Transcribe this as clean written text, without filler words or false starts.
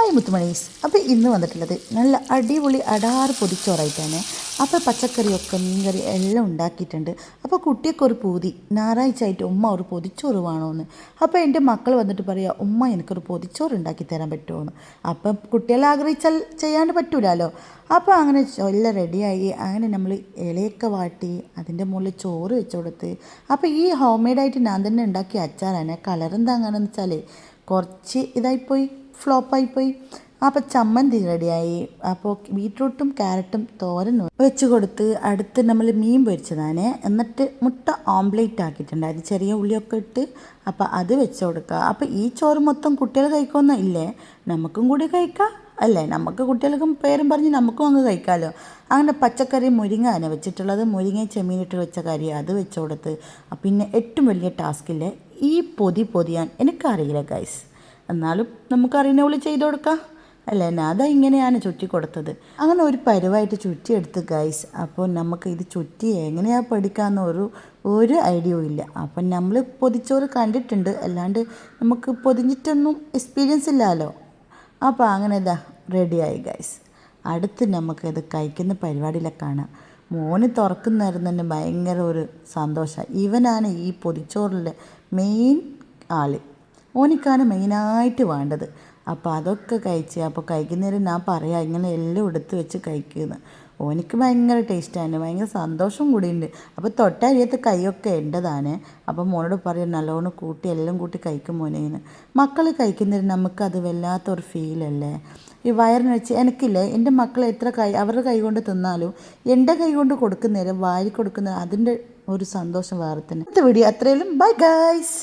Hi മുത്തുമണീസ്. അപ്പോൾ ഇന്ന് വന്നിട്ടുള്ളത് നല്ല അടിപൊളി അടാറ് പൊതിച്ചോറായിട്ടാണ്. അപ്പോൾ പച്ചക്കറിയൊക്കെ മീൻകറി എല്ലാം ഉണ്ടാക്കിയിട്ടുണ്ട്. അപ്പോൾ കുട്ടിയൊക്കെ ഒരു പൂതി ഞായറാഴ്ച ആയിട്ട് ഉമ്മ ഒരു പൊതിച്ചോറ് വേണമെന്ന്. അപ്പോൾ എൻ്റെ മക്കൾ വന്നിട്ട് പറയുക, ഉമ്മ എനിക്കൊരു പൊതിച്ചോറ് ഉണ്ടാക്കി തരാൻ പറ്റുമോ എന്ന്. അപ്പം കുട്ടികളെ ആഗ്രഹിച്ചാൽ ചെയ്യാണ്ട് പറ്റൂലല്ലോ. അപ്പോൾ അങ്ങനെ എല്ലാം റെഡിയായി. അങ്ങനെ നമ്മൾ ഇലയൊക്കെ വാട്ടി അതിൻ്റെ മുകളിൽ ചോറ് വെച്ച് കൊടുത്ത്. അപ്പോൾ ഈ ഹോം മെയ്ഡായിട്ട് ഞാൻ തന്നെ ഉണ്ടാക്കിയ അച്ചാറാണ്. കളർ എന്താ അങ്ങനെയെന്ന് വെച്ചാൽ കുറച്ച് ഇതായിപ്പോയി, ഫ്ലോപ്പായിപ്പോയി. അപ്പോൾ ചമ്മന്തി റെഡിയായി. അപ്പോൾ ബീട്രൂട്ടും ക്യാരറ്റും തോരൻ വെച്ച് കൊടുത്ത് അടുത്ത് നമ്മൾ മീൻ പൊരിച്ചതാണ്. എന്നിട്ട് മുട്ട ഓംപ്ലേറ്റ് ആക്കിയിട്ടുണ്ടായിരുന്നു, ചെറിയ ഉള്ളിയൊക്കെ ഇട്ട്. അപ്പോൾ അത് വെച്ച് കൊടുക്കുക. അപ്പോൾ ഈ ചോറ് മൊത്തം കുട്ടികൾ കഴിക്കുമെന്ന് ഇല്ലേ, നമുക്കും കൂടി കഴിക്കാം അല്ലേ. നമുക്ക് കുട്ടികൾക്കും പേരും പറഞ്ഞ് നമുക്കും അങ്ങ് കഴിക്കാമല്ലോ. അങ്ങനെ പച്ചക്കറി മുരിങ്ങയാണ് വെച്ചിട്ടുള്ളത്. മുരിങ്ങ ചെമ്മീനിട്ട് വെച്ച കറി അത് വെച്ച് കൊടുത്ത്. പിന്നെ ഏറ്റവും വലിയ ടാസ്കില്ലേ, ഈ പൊതിയാൻ എനിക്കറിയില്ല ഗൈസ്. എന്നാലും നമുക്കറിയുന്ന പോലെ ചെയ്ത് കൊടുക്കാം അല്ലേ. അതാ ഇങ്ങനെയാണ് ചുറ്റി കൊടുത്തത്. അങ്ങനെ ഒരു പരുവായിട്ട് ചുറ്റിയെടുത്ത് ഗൈസ്. അപ്പോൾ നമുക്ക് ഇത് ചുറ്റി എങ്ങനെയാണ് പഠിക്കാമെന്ന് ഒരു ഐഡിയയും ഇല്ല. അപ്പം നമ്മൾ പൊതിച്ചോറ് കണ്ടിട്ടുണ്ട്, അല്ലാണ്ട് നമുക്ക് പൊതിഞ്ഞിട്ടൊന്നും എക്സ്പീരിയൻസ് ഇല്ലല്ലോ. അപ്പോൾ അങ്ങനെ ഇതാ റെഡിയായി ഗൈസ്. അടുത്ത് നമുക്കിത് കഴിക്കുന്ന പരിപാടിയിലൊക്കെ കാണാം. മോന് തുറക്കുന്നതായിരുന്നു തന്നെ ഭയങ്കര ഒരു സന്തോഷമാണ്. ഇവനാണ് ഈ പൊതിച്ചോറിലെ മെയിൻ ആൾ. ഓനിക്കാണ് മെയിനായിട്ട് വേണ്ടത്. അപ്പോൾ അതൊക്കെ കഴിച്ച്. അപ്പോൾ കഴിക്കുന്നേരം ഞാൻ പറയാം ഇങ്ങനെ എല്ലാം എടുത്ത് വെച്ച് കഴിക്കുമെന്ന്. ഓനിക്ക് ഭയങ്കര ടേസ്റ്റാണ്, ഭയങ്കര സന്തോഷം കൂടിയുണ്ട്. അപ്പോൾ തൊട്ടരിയത്ത് കൈയൊക്കെ എൻ്റെതാണ്. അപ്പോൾ മോനോട് പറയും നല്ലോണം കൂട്ടി എല്ലാം കൂട്ടി കഴിക്കും മോനേന്ന്. മക്കൾ കഴിക്കുന്നേരം നമുക്കത് വല്ലാത്തൊരു ഫീലല്ലേ. ഈ വയറിന് വെച്ച് എനിക്കില്ലേ, എൻ്റെ മക്കൾ എത്ര അവരുടെ കൈ കൊണ്ട് തിന്നാലും എൻ്റെ കൈ കൊണ്ട് കൊടുക്കുന്നേരം വാരി കൊടുക്കുന്ന അതിൻ്റെ ഒരു സന്തോഷം വേറെ തന്നെ. അടുത്ത വീഡിയോ അത്രയും. Bye guys.